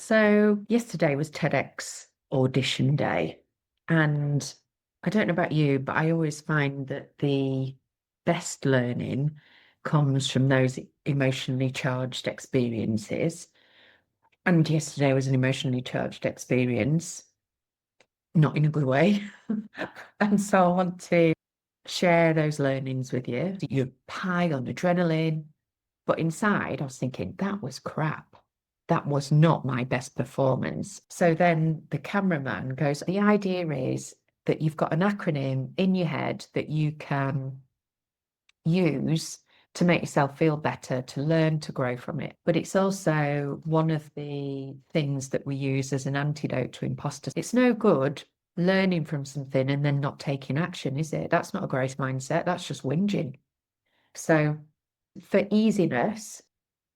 So yesterday was TEDx audition day. And I don't know about you, but I always find that the best learning comes from those emotionally charged experiences. And yesterday was an emotionally charged experience, not in a good way. And so I want to share those learnings with you. You're high on adrenaline, but inside I was thinking, that was crap. That was not my best performance. So then the cameraman goes, the idea is that you've got an acronym in your head that you can use to make yourself feel better, to learn, to grow from it. But it's also one of the things that we use as an antidote to imposter. It's no good learning from something and then not taking action, is it? That's not a growth mindset. That's just whinging. So for easiness,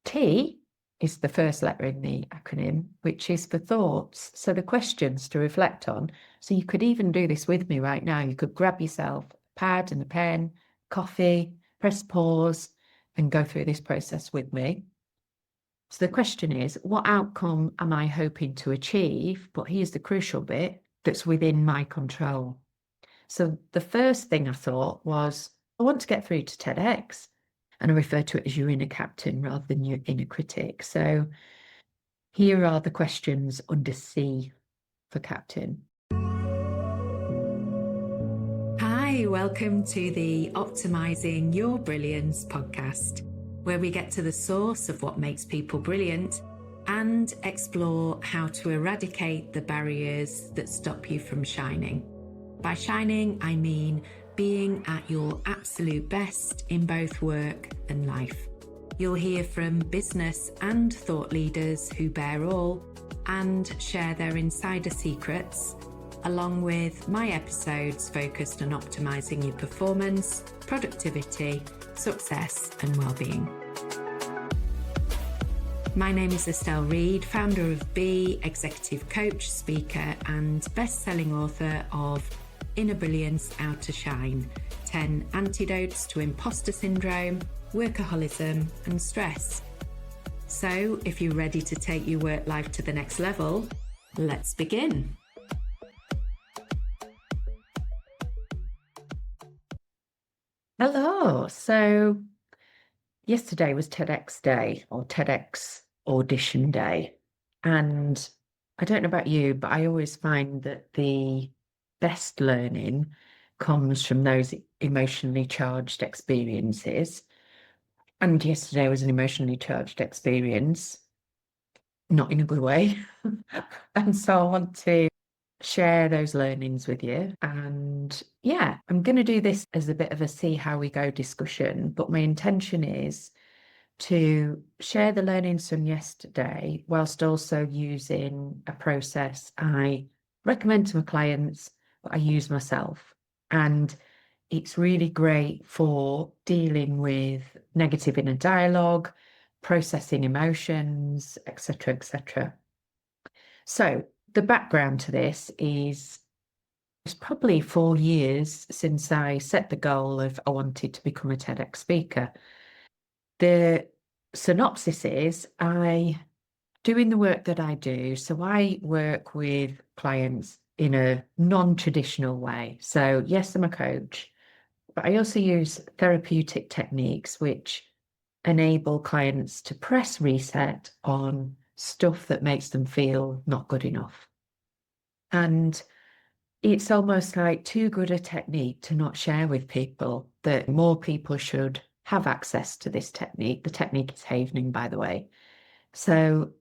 T is the first letter in the acronym, which is for thoughts. So the questions to reflect on. So you could even do this with me right now. You could grab yourself a pad and a pen, coffee, press pause, and go through this process with me. So the question is, what outcome am I hoping to achieve? But here's the crucial bit that's within my control. So the first thing I thought was, I want to get through to TEDx. And I refer to it as your inner captain rather than your inner critic. So here are the questions under C for captain. Hi, welcome to the Optimising Your Brilliance podcast, where we get to the source of what makes people brilliant and explore how to eradicate the barriers that stop you from shining. By shining, I mean being at your absolute best in both work and life. You'll hear from business and thought leaders who bear all and share their insider secrets, along with my episodes focused on optimizing your performance, productivity, success, and well-being. My name is Estelle Reid, founder of B, executive coach, speaker, and best-selling author of Inner Brilliance, Outer Shine, 10 Antidotes to Imposter Syndrome, Workaholism and Stress. So if you're ready to take your work life to the next level, let's begin. Hello. So yesterday was TEDx day or TEDx audition day. And I don't know about you, but I always find that the best learning comes from those emotionally charged experiences. And yesterday was an emotionally charged experience, not in a good way. And so I want to share those learnings with you. And yeah, I'm going to do this as a bit of a see how we go discussion, but my intention is to share the learnings from yesterday whilst also using a process I recommend to my clients, but I use myself. And it's really great for dealing with negative inner dialogue, processing emotions, etc., etc. So the background to this is it's probably 4 years since I set the goal of I wanted to become a TEDx speaker. The synopsis is doing the work that I do. So I work with clients in a non-traditional way. So yes, I'm a coach, but I also use therapeutic techniques which enable clients to press reset on stuff that makes them feel not good enough. And it's almost like too good a technique to not share with people, that more people should have access to this technique. The technique is havening, by the way. So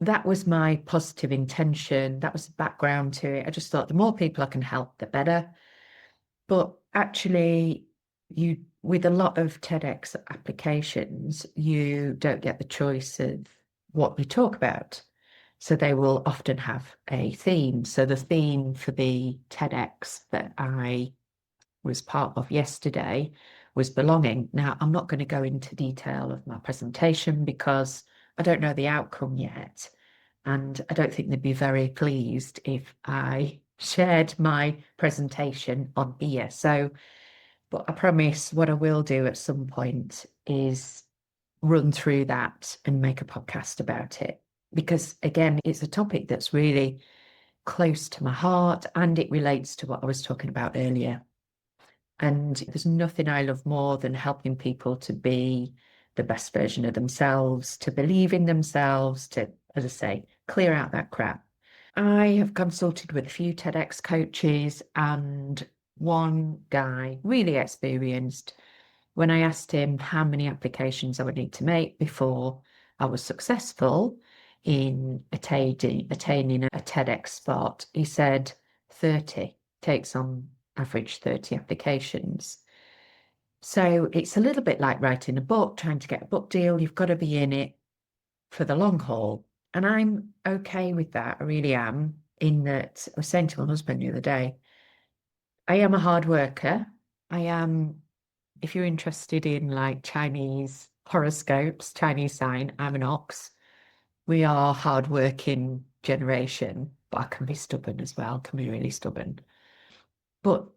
that was my positive intention. That was the background to it. I just thought the more people I can help, the better. But actually, with a lot of TEDx applications, you don't get the choice of what we talk about. So they will often have a theme. So the theme for the TEDx that I was part of yesterday was belonging. Now, I'm not going to go into detail of my presentation because I don't know the outcome yet. And I don't think they'd be very pleased if I shared my presentation on here. So, but I promise what I will do at some point is run through that and make a podcast about it. because again, it's a topic that's really close to my heart and it relates to what I was talking about earlier. And there's nothing I love more than helping people to be the best version of themselves, to believe in themselves, to, as I say, clear out that crap. I have consulted with a few TEDx coaches, and one guy, really experienced, when I asked him how many applications I would need to make before I was successful in attaining a TEDx spot, he said 30, takes on average 30 applications. So it's a little bit like writing a book, trying to get a book deal. You've got to be in it for the long haul. And I'm okay with that. I really am. In that, I was saying to my husband the other day, I am a hard worker. I am, if you're interested in like Chinese horoscopes, Chinese sign, I'm an ox. We are hard-working generation, but I can be stubborn as well, can be really stubborn. But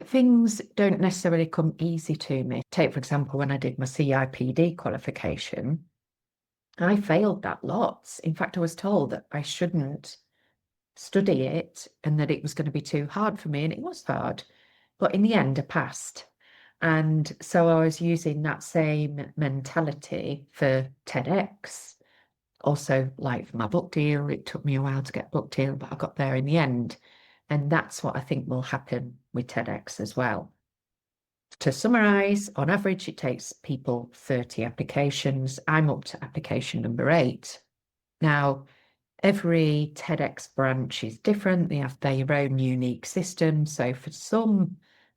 things don't necessarily come easy to me. Take, for example, when I did my CIPD qualification, I failed that lots. In fact, I was told that I shouldn't study it and that it was going to be too hard for me, and it was hard. But in the end, I passed. And so I was using that same mentality for TEDx. Also, like for my book deal, it took me a while to get book deal, but I got there in the end. And that's what I think will happen with TEDx as well. To summarize, on average, it takes people 30 applications. I'm up to application number 8. Now, every TEDx branch is different. They have their own unique system. So for some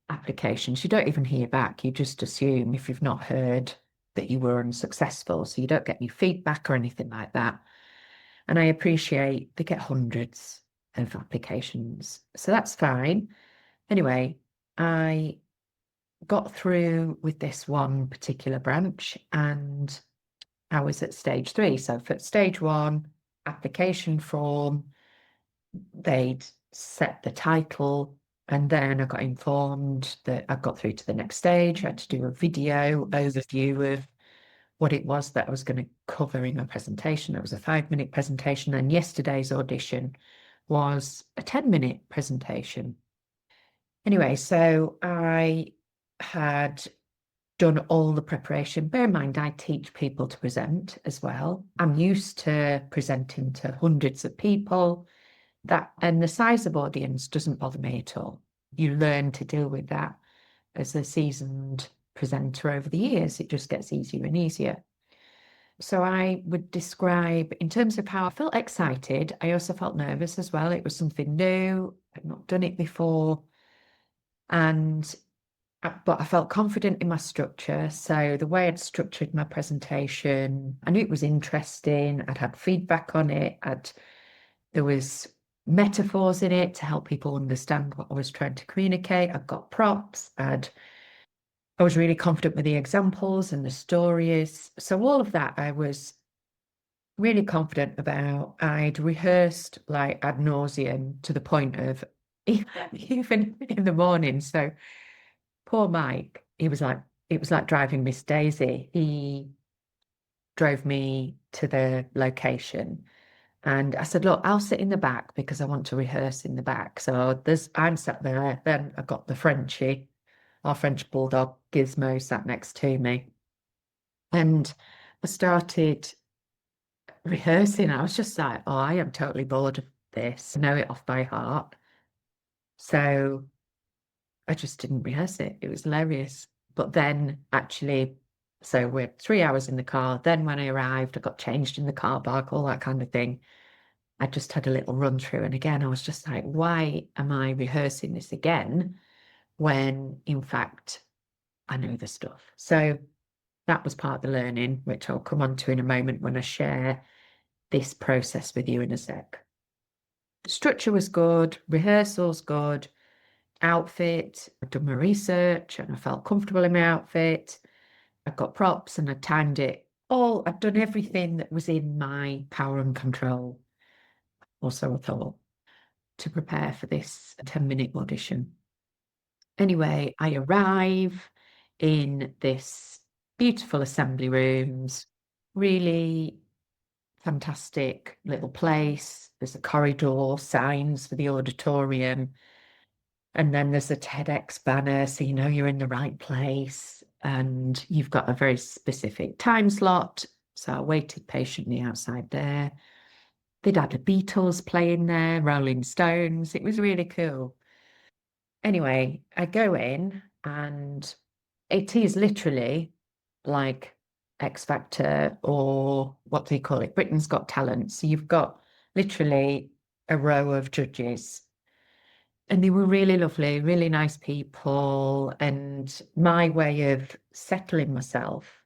applications, you don't even hear back. You just assume, if you've not heard, that you were unsuccessful. So you don't get any feedback or anything like that. And I appreciate they get hundreds of applications. So that's fine. Anyway, I got through with this one particular branch and I was at stage 3. So for stage 1, application form, they'd set the title, and then I got informed that I got through to the next stage. I had to do a video overview of what it was that I was going to cover in my presentation. It was a 5-minute presentation, and yesterday's audition was a 10-minute presentation. Anyway, so I had done all the preparation. Bear in mind, I teach people to present as well. I'm used to presenting to hundreds of people. And the size of audience doesn't bother me at all. You learn to deal with that as a seasoned presenter over the years. It just gets easier and easier. So I would describe, in terms of how I felt excited, I also felt nervous as well. It was something new. I'd not done it before. But I felt confident in my structure. So the way I'd structured my presentation, I knew it was interesting. I'd had feedback on it. There was metaphors in it to help people understand what I was trying to communicate. I got props. I was really confident with the examples and the stories. So all of that I was really confident about. I'd rehearsed like ad nauseum to the point of even in the morning. So poor Mike, it was like driving Miss Daisy. He drove me to the location. And I said, look, I'll sit in the back because I want to rehearse in the back. So I'm sat there. Then I got the Frenchie, our French bulldog Gizmo sat next to me. And I started rehearsing. I was just like, oh, I am totally bored of this. I know it off by heart. So I just didn't rehearse it. It was hilarious. But then actually, so we're 3 hours in the car. Then when I arrived, I got changed in the car park, all that kind of thing. I just had a little run through. And again, I was just like, why am I rehearsing this again when in fact I know the stuff? So that was part of the learning, which I'll come on to in a moment when I share this process with you in a sec. Structure was good, rehearsal's good, outfit, I'd done my research and I felt comfortable in my outfit. I got props and I timed it all. I'd done everything that was in my power and control, or so I thought, to prepare for this 10-minute audition. Anyway, I arrive in this beautiful assembly rooms, really fantastic little place. There's a corridor, signs for the auditorium. And then there's a TEDx banner, so you know you're in the right place. And you've got a very specific time slot. So I waited patiently outside there. They'd had the Beatles playing there, Rolling Stones. It was really cool. Anyway, I go in and it is literally like X Factor or what do you call it? Britain's Got Talent. So you've got literally a row of judges. And they were really lovely, really nice people. And my way of settling myself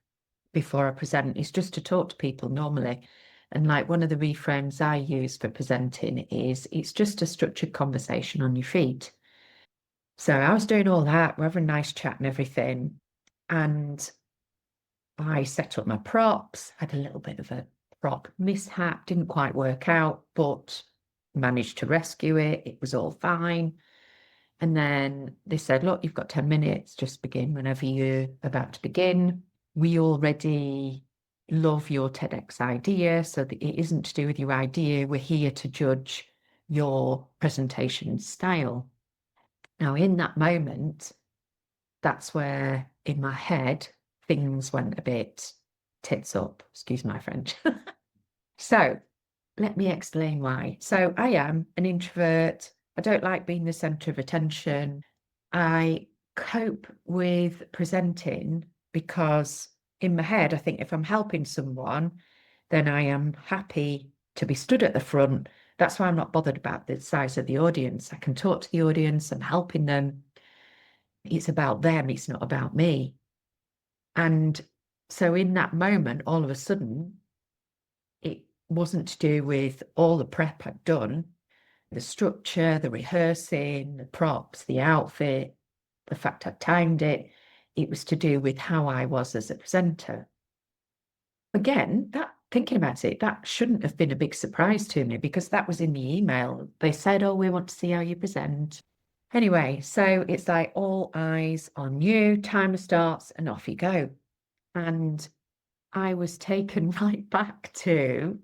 before I present is just to talk to people normally. And like one of the reframes I use for presenting is it's just a structured conversation on your feet. So I was doing all that, we're having a nice chat and everything. And I set up my props, had a little bit of a prop mishap, didn't quite work out, but managed to rescue it. It was all fine. And then they said, look, you've got 10 minutes, just begin whenever you're about to begin. We already love your TEDx idea, so that it isn't to do with your idea. We're here to judge your presentation style. Now, in that moment, that's where in my head, things went a bit tits up, excuse my French. So let me explain why. So I am an introvert. I don't like being the center of attention. I cope with presenting because in my head, I think if I'm helping someone, then I am happy to be stood at the front. That's why I'm not bothered about the size of the audience. I can talk to the audience, I'm helping them. It's about them, it's not about me. And so in that moment, all of a sudden, it wasn't to do with all the prep I'd done, the structure, the rehearsing, the props, the outfit, the fact I'd timed it. It was to do with how I was as a presenter. Again, that thinking about it, that shouldn't have been a big surprise to me because that was in the email. They said, oh, we want to see how you present. Anyway, so it's like all eyes on you, timer starts, and off you go. And I was taken right back to,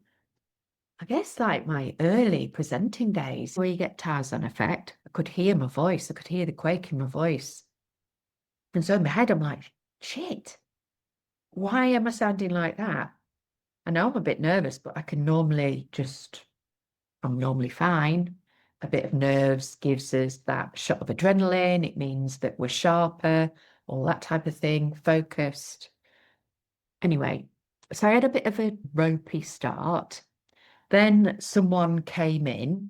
I guess, like my early presenting days where you get Tarzan effect. I could hear my voice, I could hear the quake in my voice. And so in my head, I'm like, shit, why am I sounding like that? I know I'm a bit nervous, but I can normally I'm normally fine. A bit of nerves gives us that shot of adrenaline. It means that we're sharper, all that type of thing, focused. Anyway, so I had a bit of a ropey start. Then someone came in,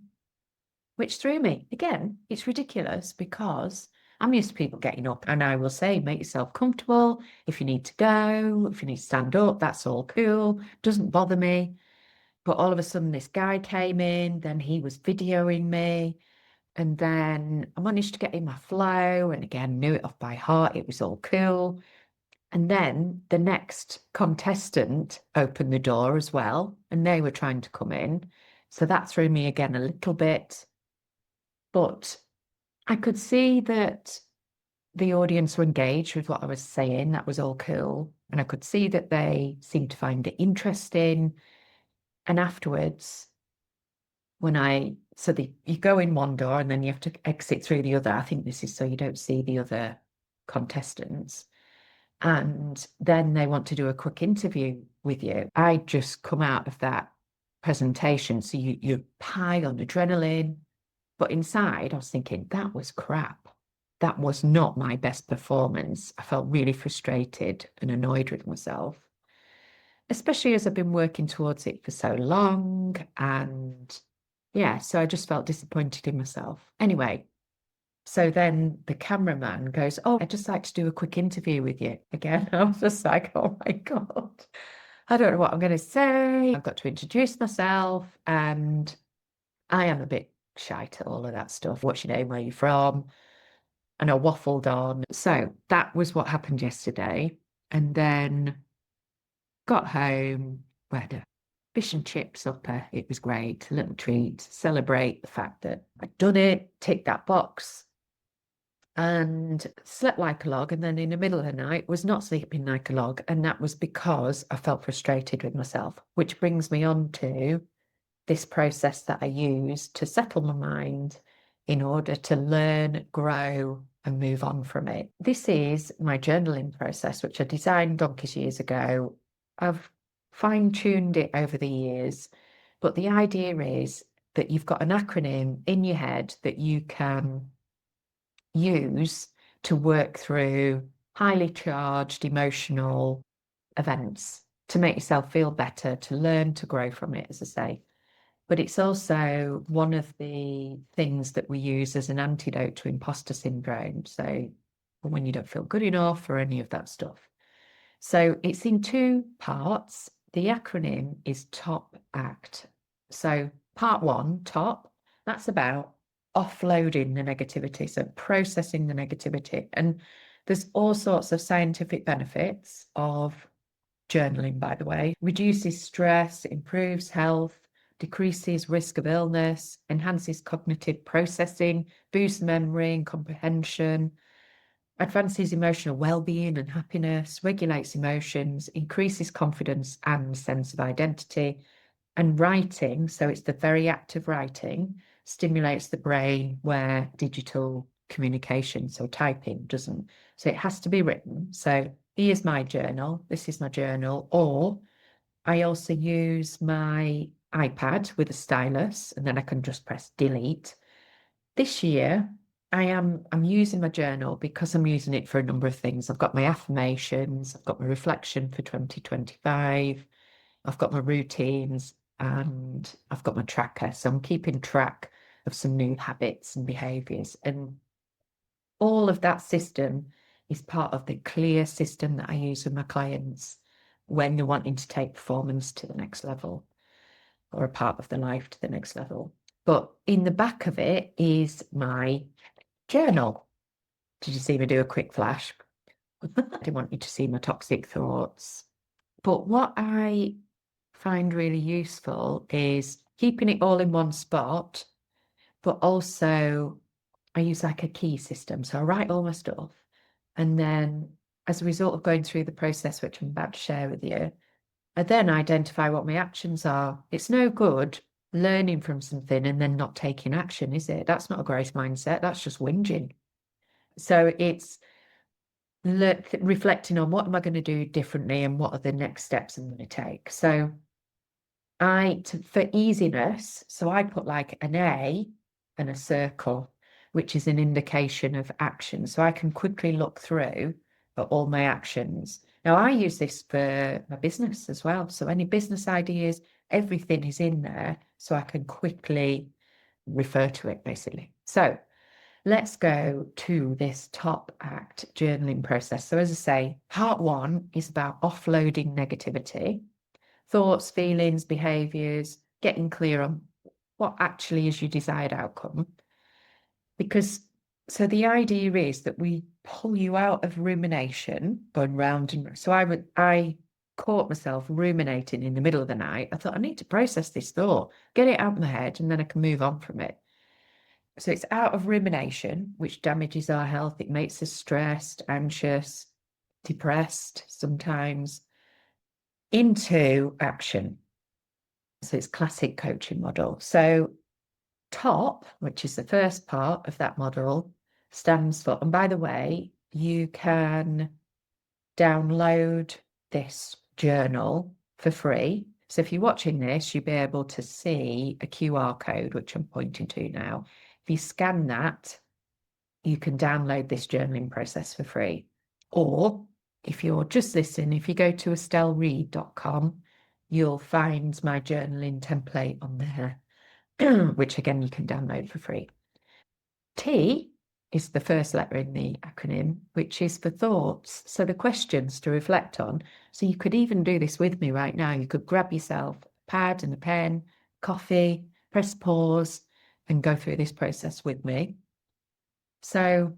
which threw me. Again, it's ridiculous because I'm used to people getting up and I will say, make yourself comfortable. If you need to go, if you need to stand up, that's all cool. Doesn't bother me. But all of a sudden, this guy came in, then he was videoing me. And then I managed to get in my flow and again, knew it off by heart. It was all cool. And then the next contestant opened the door as well, and they were trying to come in. So that threw me again a little bit. But I could see that the audience were engaged with what I was saying. That was all cool. And I could see that they seemed to find it interesting. And afterwards, you go in one door and then you have to exit through the other. I think this is so you don't see the other contestants. And then they want to do a quick interview with you. I just come out of that presentation. So you're high on adrenaline. But inside, I was thinking, that was crap. That was not my best performance. I felt really frustrated and annoyed with myself, especially as I've been working towards it for so long. And yeah, so I just felt disappointed in myself. Anyway, so then the cameraman goes, oh, I'd just like to do a quick interview with you. Again, I was just like, oh my God, I don't know what I'm going to say. I've got to introduce myself and I am a bit shite at all of that stuff. What's your name? Where are you from? And I waffled on. So that was what happened yesterday. And then got home, we had a fish and chip supper. It was great, a little treat, celebrate the fact that I'd done it, tick that box. and slept like a log. And then in the middle of the night was not sleeping like a log. And that was because I felt frustrated with myself, which brings me on to this process that I use to settle my mind in order to learn, grow, and move on from it. This is my journaling process, which I designed donkeys years ago. I've fine-tuned it over the years, but the idea is that you've got an acronym in your head that you can use to work through highly charged emotional events to make yourself feel better, to learn, to grow from it, as I say. But it's also one of the things that we use as an antidote to imposter syndrome. So when you don't feel good enough or any of that stuff. So it's in two parts. The acronym is TOP ACT. So part one, TOP, that's about offloading the negativity, so processing the negativity. And there's all sorts of scientific benefits of journaling, by the way. Reduces stress, improves health, decreases risk of illness, enhances cognitive processing, boosts memory and comprehension, advances emotional well-being and happiness, regulates emotions, increases confidence and sense of identity. And writing, so it's the very act of writing, stimulates the brain where digital communication, so typing, doesn't. So it has to be written. So here's my journal. This is my journal. Or I also use my iPad with a stylus, and then I can just press delete. This year, I'm using my journal because I'm using it for a number of things. I've got my affirmations, I've got my reflection for 2025, I've got my routines, and I've got my tracker. So I'm keeping track of some new habits and behaviors. And all of that system is part of the clear system that I use with my clients when they're wanting to take performance to the next level or a part of their life to the next level. But in the back of it is my journal. Did you see me do a quick flash? I didn't want you to see my toxic thoughts. But what I find really useful is keeping it all in one spot, but also I use like a key system. So I write all my stuff. And then as a result of going through the process, which I'm about to share with you, I then identify what my actions are. It's no good learning from something and then not taking action, is it? That's not a growth mindset. That's just whinging. So it's reflecting on what am I going to do differently and what are the next steps I'm going to take. So for easiness, so I put like an A and a circle, which is an indication of action. So I can quickly look through at all my actions. Now I use this for my business as well. So any business ideas, everything is in there. So I can quickly refer to it basically. So let's go to this top act journaling process. So as I say, part one is about offloading negativity, thoughts, feelings, behaviors, getting clear on what actually is your desired outcome. Because so the idea is that we pull you out of rumination, going round and so I caught myself ruminating in the middle of the night. I thought I need to process this thought, get it out of my head, and then I can move on from it. So it's out of rumination, which damages our health. It makes us stressed, anxious, depressed sometimes, into action. So it's classic coaching model. So TOP, which is the first part of that model, stands for, and by the way, you can download this journal for free. So if you're watching this, you'll be able to see a QR code, which I'm pointing to now. If you scan that, you can download this journaling process for free. Or if you're just listening, if you go to estellereed.com, you'll find my journaling template on there, which again, you can download for free. T is the first letter in the acronym, which is for thoughts. So the questions to reflect on. So you could even do this with me right now. You could grab yourself a pad and a pen, coffee, press pause, and go through this process with me. So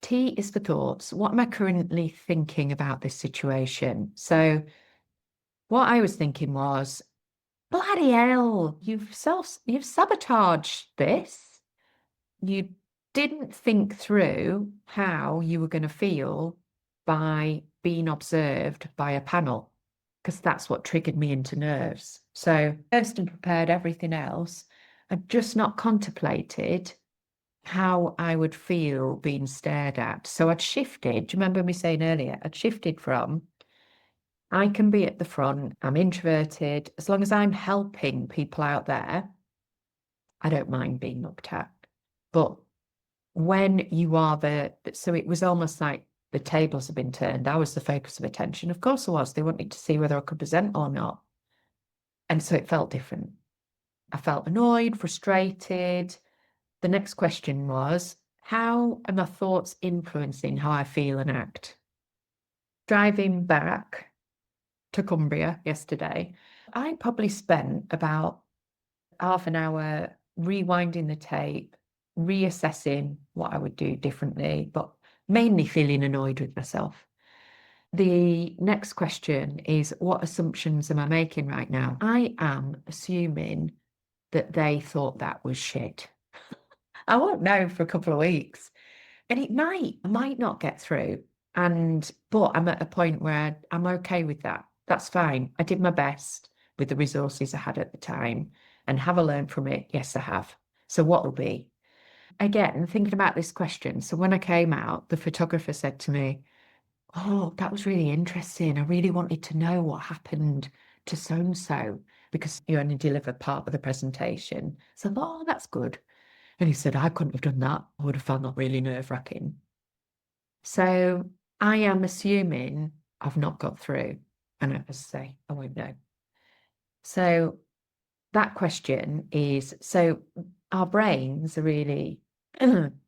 T is for thoughts. What am I currently thinking about this situation? So what I was thinking was, bloody hell, you've sabotaged this. didn't think through how you were going to feel by being observed by a panel, because that's what triggered me into nerves. So first and prepared everything else. I'd just not contemplated how I would feel being stared at. So I'd shifted. Do you remember me saying earlier? I'd shifted from I can be at the front, I'm introverted. As long as I'm helping people out there, I don't mind being looked at. But when you are so it was almost like the tables have been turned. I was the focus of attention. Of course I was. They wanted to see whether I could present or not. And so it felt different. I felt annoyed, frustrated. The next question was, how are my thoughts influencing how I feel and act? Driving back to Cumbria yesterday, I probably spent about half an hour rewinding the tape, reassessing what I would do differently, but mainly feeling annoyed with myself. The next question is, what assumptions am I making right now? I am assuming that they thought that was shit. I won't know for a couple of weeks. And it might not get through. But I'm at a point where I'm okay with that. That's fine. I did my best with the resources I had at the time. And have I learned from it? Yes, I have. So what will be? Again, thinking about this question. So when I came out, the photographer said to me, "Oh, that was really interesting. I really wanted to know what happened to so-and-so because you only delivered part of the presentation." So I thought, "Oh, that's good." And he said, "I couldn't have done that. I would have found that really nerve-wracking." So I am assuming I've not got through. And as I say, I won't know. So that question is, so our brains are really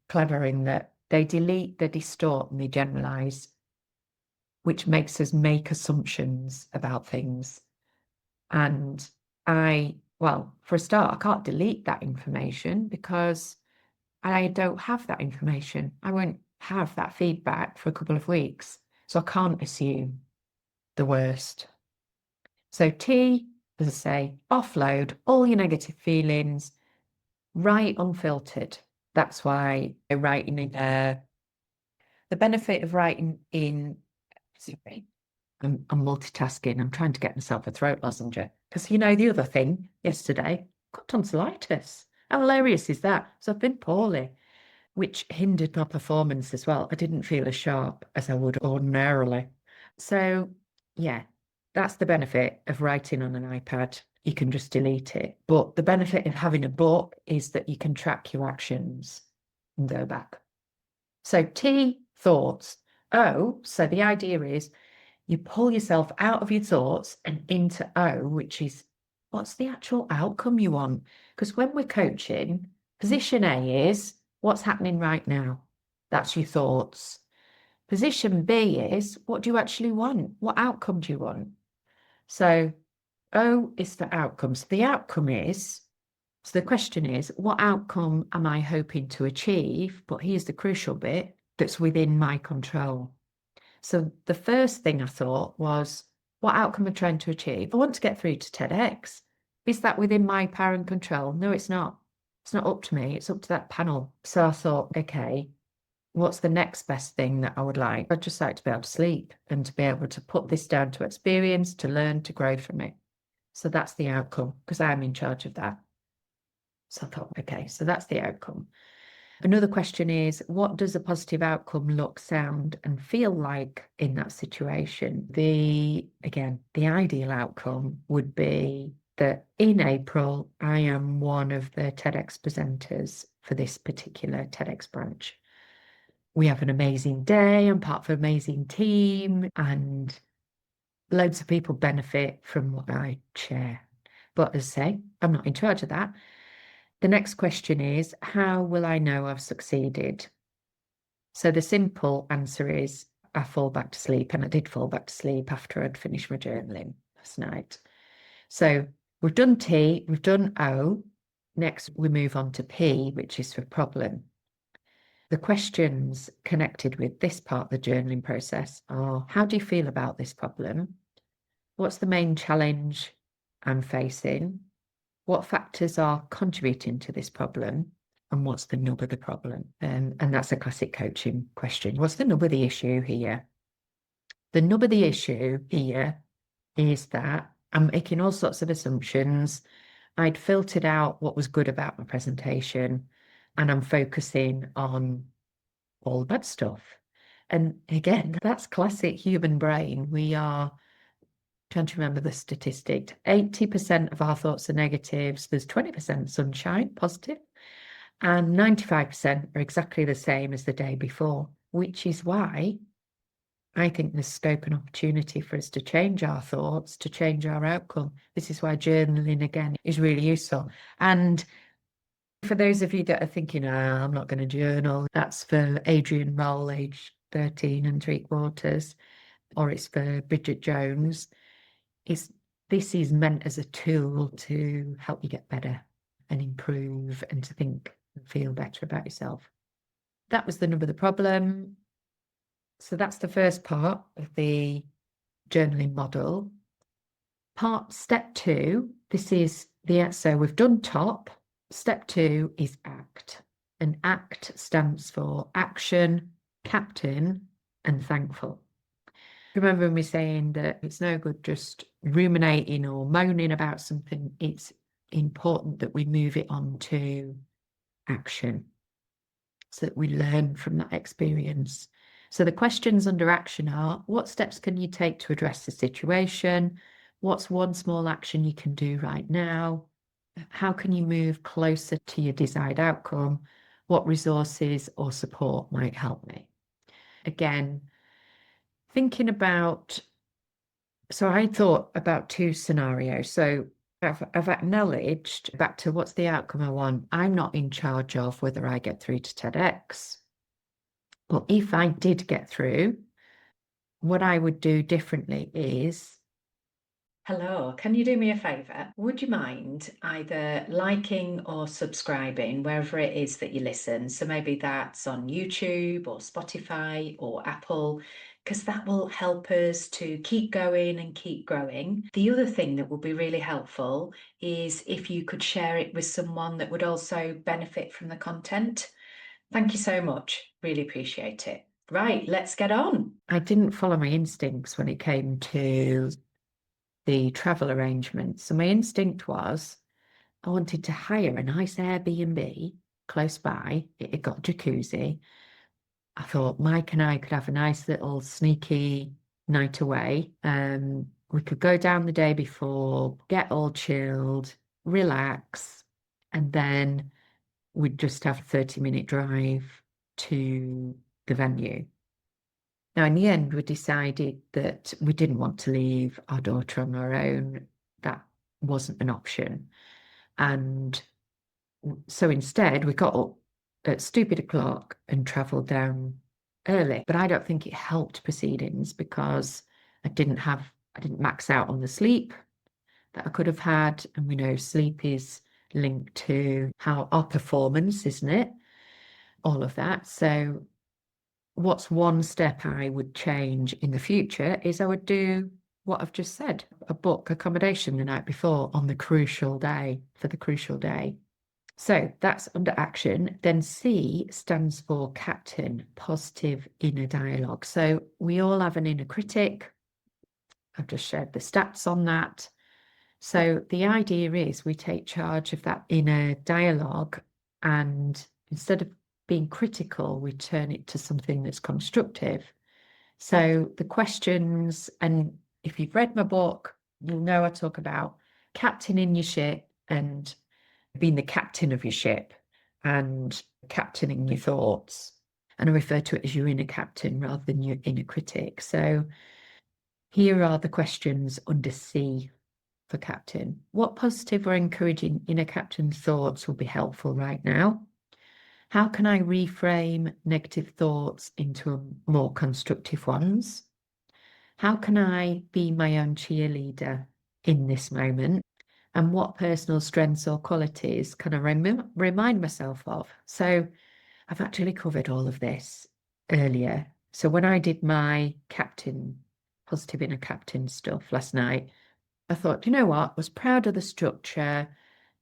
clever in that they delete, they distort, and they generalize, which makes us make assumptions about things. And well, for a start, I can't delete that information because I don't have that information. I won't have that feedback for a couple of weeks. So I can't assume the worst. So T, as I say, offload all your negative feelings, write unfiltered. That's why writing in the benefit of writing in, sorry, I'm multitasking. I'm trying to get myself a throat lozenge. Because the other thing yesterday, got tonsillitis. How hilarious is that? So I've been poorly, which hindered my performance as well. I didn't feel as sharp as I would ordinarily. So, yeah, that's the benefit of writing on an iPad. You can just delete it. But the benefit of having a book is that you can track your actions and go back. So, T, thoughts. O, so the idea is you pull yourself out of your thoughts and into O, which is what's the actual outcome you want? Because when we're coaching, position A is what's happening right now. That's your thoughts. Position B is what do you actually want? What outcome do you want? So O is for outcomes. The outcome is, so the question is, what outcome am I hoping to achieve? But here's the crucial bit that's within my control. So the first thing I thought was, what outcome am I trying to achieve? I want to get through to TEDx. Is that within my power and control? No, it's not. It's not up to me. It's up to that panel. So I thought, okay, what's the next best thing that I would like? I'd just like to be able to sleep and to be able to put this down to experience, to learn, to grow from it. So that's the outcome because I'm in charge of that. So I thought, okay, so that's the outcome. Another question is, what does a positive outcome look, sound, and feel like in that situation? The ideal outcome would be that in April, I am one of the TEDx presenters for this particular TEDx branch. We have an amazing day. I'm part of an amazing team, and loads of people benefit from what I share. But as I say, I'm not in charge of that. The next question is, how will I know I've succeeded? So the simple answer is, I fall back to sleep, and I did fall back to sleep after I'd finished my journaling last night. So we've done T, we've done O. Next, we move on to P, which is for problem. The questions connected with this part of the journaling process are, how do you feel about this problem? What's the main challenge I'm facing? What factors are contributing to this problem? and what's the nub of the problem? And that's a classic coaching question. What's the nub of the issue here? The nub of the issue here is that I'm making all sorts of assumptions. I'd filtered out what was good about my presentation, and I'm focusing on all the bad stuff. And again, that's classic human brain. We are trying to remember the statistic. 80% of our thoughts are negatives. There's 20% sunshine, positive, and 95% are exactly the same as the day before, which is why I think there's scope and opportunity for us to change our thoughts, to change our outcome. This is why journaling, again, is really useful. And for those of you that are thinking, I'm not going to journal, that's for Adrian Roll, age 13 and 3/4, or it's for Bridget Jones. This is meant as a tool to help you get better and improve and to think and feel better about yourself. That was the nub of the problem. So that's the first part of the journaling model. Step 2, this is so we've done top. Step 2 is ACT. And ACT stands for action, captain, and thankful. Remember me saying that it's no good just ruminating or moaning about something. It's important that we move it on to action so that we learn from that experience. So the questions under action are, what steps can you take to address the situation? What's one small action you can do right now? How can you move closer to your desired outcome? What resources or support might help me? Again, thinking about, so I thought about 2 scenarios. So I've acknowledged back to what's the outcome I want. I'm not in charge of whether I get through to TEDx. Well, if I did get through, what I would do differently is, hello, can you do me a favour? Would you mind either liking or subscribing wherever it is that you listen? So maybe that's on YouTube or Spotify or Apple, because that will help us to keep going and keep growing. The other thing that would be really helpful is if you could share it with someone that would also benefit from the content. Thank you so much. Really appreciate it. Right, let's get on. I didn't follow my instincts when it came to the travel arrangements. So my instinct was I wanted to hire a nice Airbnb close by. It got jacuzzi. I thought Mike and I could have a nice little sneaky night away. We could go down the day before, get all chilled, relax, and then we'd just have a 30-minute drive to the venue. Now, in the end, we decided that we didn't want to leave our daughter on her own. That wasn't an option. And so instead, we got up at stupid o'clock and travelled down early. But I don't think it helped proceedings because I didn't max out on the sleep that I could have had. And we know sleep is linked to how our performance, isn't it? All of that. So what's one step I would change in the future is I would do what I've just said, a book accommodation the night before on the crucial day, for the crucial day. So that's under action. Then C stands for captain, positive inner dialogue. So we all have an inner critic. I've just shared the stats on that. So the idea is we take charge of that inner dialogue, and instead of being critical, we turn it to something that's constructive. So the questions, and if you've read my book, you'll know I talk about captaining your ship and being the captain of your ship and captaining your thoughts. And I refer to it as your inner captain rather than your inner critic. So here are the questions under C for captain. What positive or encouraging inner captain thoughts will be helpful right now? How can I reframe negative thoughts into more constructive ones? How can I be my own cheerleader in this moment? And what personal strengths or qualities can I remind myself of? So I've actually covered all of this earlier. So when I did my positive inner captain stuff last night, I thought, you know what? I was proud of the structure.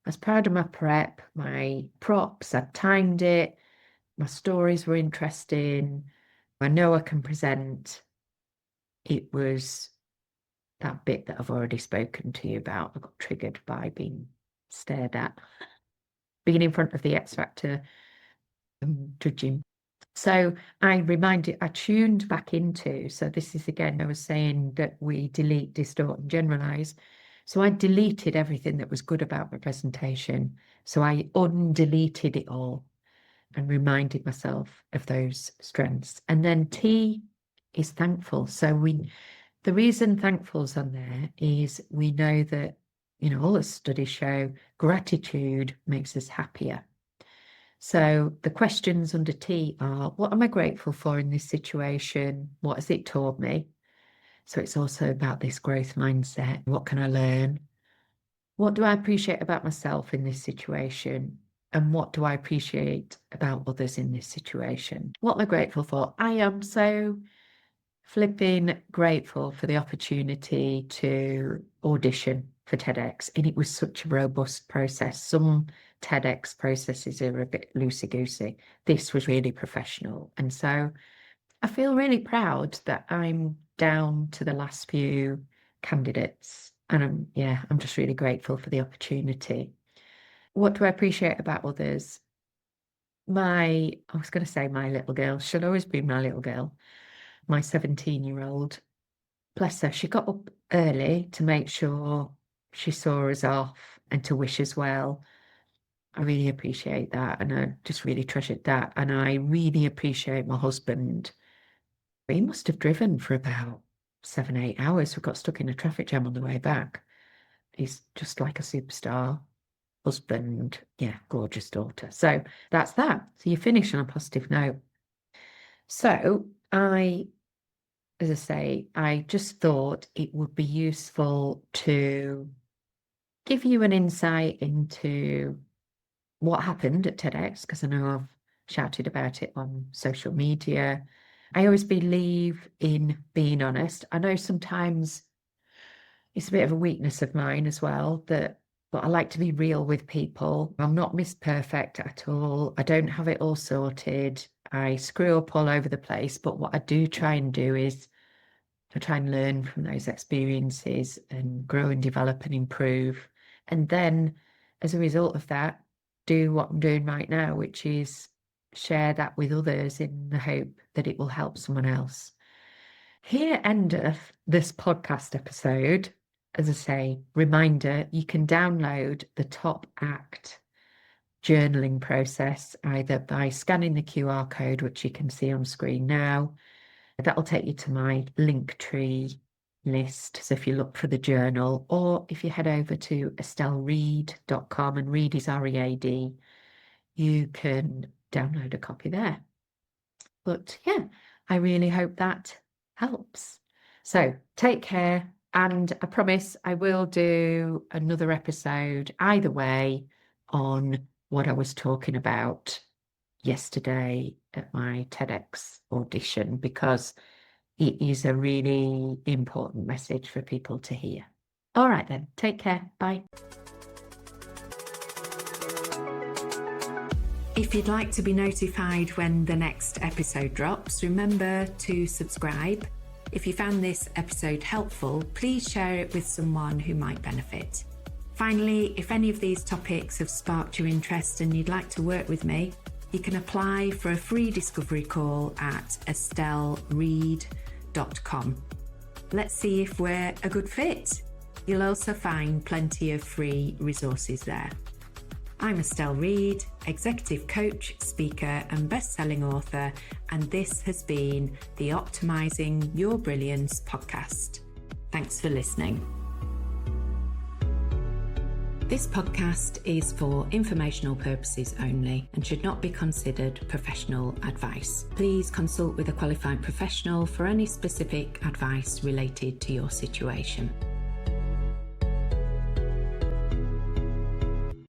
I was proud of my prep, my props, I'd timed it, my stories were interesting, I know I can present. It was that bit that I've already spoken to you about. I got triggered by being stared at, being in front of the X Factor judging. So I tuned back into, so this is again, I was saying that we delete, distort, and generalize. So I deleted everything that was good about my presentation. So I undeleted it all and reminded myself of those strengths. And then T is thankful. So the reason thankful's on there is we know that, all the studies show gratitude makes us happier. So the questions under T are, what am I grateful for in this situation? What has it taught me? So it's also about this growth mindset. What can I learn? What do I appreciate about myself in this situation? And what do I appreciate about others in this situation? What am I grateful for? I am so flipping grateful for the opportunity to audition for TEDx. And it was such a robust process. Some TEDx processes are a bit loosey-goosey. This was really professional. And so I feel really proud that I'm down to the last few candidates. And I'm just really grateful for the opportunity. What do I appreciate about others? I was going to say my little girl, she'll always be my little girl, my 17-year-old. Bless her, she got up early to make sure she saw us off and to wish us well. I really appreciate that, and I just really treasured that. And I really appreciate my husband. He must have driven for about 7-8 hours. We got stuck in a traffic jam on the way back. He's just like a superstar husband. Yeah, gorgeous daughter. So that's that. So you finish on a positive note. So as I say, I just thought it would be useful to give you an insight into what happened at TEDx, because I know I've shouted about it on social media. I always believe in being honest. I know sometimes it's a bit of a weakness of mine as well, but I like to be real with people. I'm not Miss Perfect at all. I don't have it all sorted. I screw up all over the place, but what I do try and do is to try and learn from those experiences and grow and develop and improve. And then as a result of that, do what I'm doing right now, which is share that with others in the hope that it will help someone else. Here endeth this podcast episode. As I say, reminder, you can download the top act journaling process either by scanning the QR code, which you can see on screen now. That'll take you to my Linktree list. So if you look for the journal, or if you head over to estellereed.com, and Reed is READ, you can download a copy there. But yeah, I really hope that helps. So take care, and I promise I will do another episode either way on what I was talking about yesterday at my TEDx audition, because it is a really important message for people to hear. All right then, take care. Bye. If you'd like to be notified when the next episode drops, remember to subscribe. If you found this episode helpful, please share it with someone who might benefit. Finally, if any of these topics have sparked your interest and you'd like to work with me, you can apply for a free discovery call at estellereed.com. Let's see if we're a good fit. You'll also find plenty of free resources there. I'm Estelle Reed, executive coach, speaker, and best-selling author, and this has been the Optimising Your Brilliance podcast. Thanks for listening. This podcast is for informational purposes only and should not be considered professional advice. Please consult with a qualified professional for any specific advice related to your situation.